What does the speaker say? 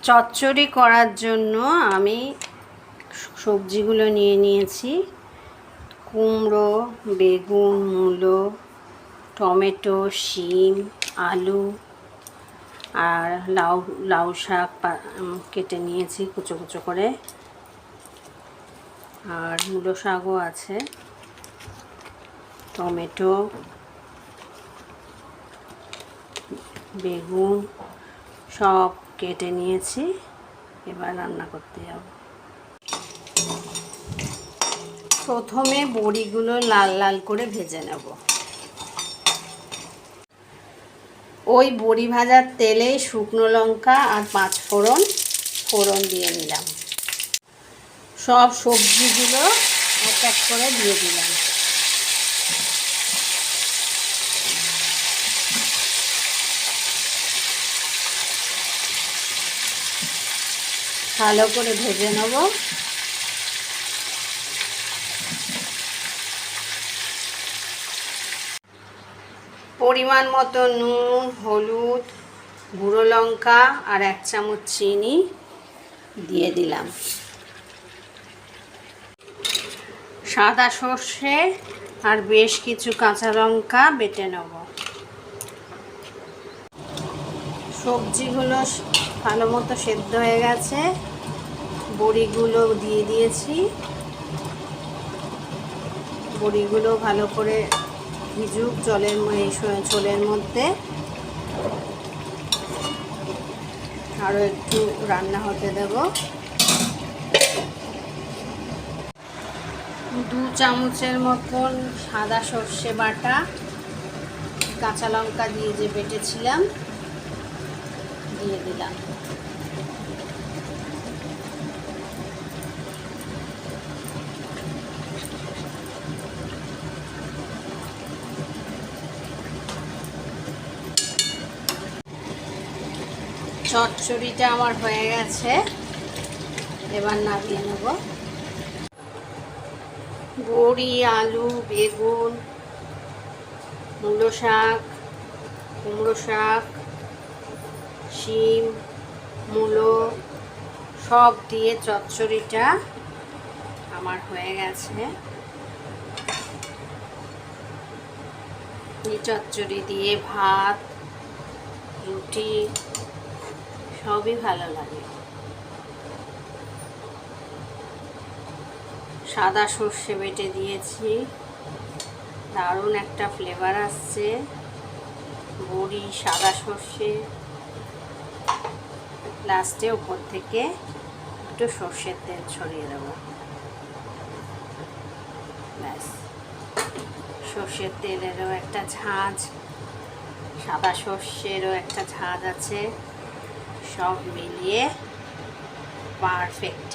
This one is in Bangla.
চচ্চড়ি করার জন্য আমি সবজিগুলো নিয়ে নিয়েছি। কুমড়ো, বেগুন, মূলো, টমেটো, শিম, আলু আর লাউ শাক কেটে নিয়েছি কুচো কুচো করে, আর মূলো শাকও আছে। টমেটো, বেগুন সব কেটে নিয়েছি। এবার রান্না করতে যাব। প্রথমে বড়িগুলো লাল লাল করে ভেজে নেব। ওই বড়ি ভাজার তেলে শুকনো লঙ্কা আর 5 ফোড়ন দিয়ে নিলাম। সব সবজিগুলো এক এক করে দিয়ে দিলাম। ভালো করে ভেজে নেব। পরিমাণ মতো নুন, হলুদ, গুঁড়ো লঙ্কা আর 1 চামচ চিনি দিয়ে দিলাম। সাদা সর্ষে আর বেশ কিছু কাঁচা লঙ্কা বেটে নেব। সবজিগুলো ভালো মতো সেদ্ধ হয়ে গেছে। বড়িগুলো দিয়ে দিয়েছি। বড়িগুলো ভালো করে ভিজুক ঝোলের মধ্যে। আরও একটু রান্না হতে দেব। 2 চামচের মতন সাদা সর্ষে বাটা, কাঁচা লঙ্কা দিয়ে যে বেটেছিলাম দিয়ে দিলাম। চচ্চড়িটা আমার হয়ে গেছে, এবার নামিয়ে নেব। বড়ি, আলু, বেগুন, মূলো শাক, কুমড়ো শাক, শিম, মূলো সব দিয়ে চচ্চড়িটা আমার হয়ে গেছে। এই চচ্চড়ি দিয়ে ভাত, রুটি সবই ভালো লাগে। সাদা সর্ষে বেটে দিয়েছি, দারুণ একটা ফ্লেভার আসছে। বড়ি, সাদা সর্ষে, লাস্টে উপর থেকে একটু সর্ষের তেল ছড়িয়ে দেবো। ব্যাস, সর্ষের তেলেরও একটা ঝাঁঝ, সাদা সর্ষেরও একটা ঝাঁঝ আছে, সব মিলিয়ে পারফেক্ট।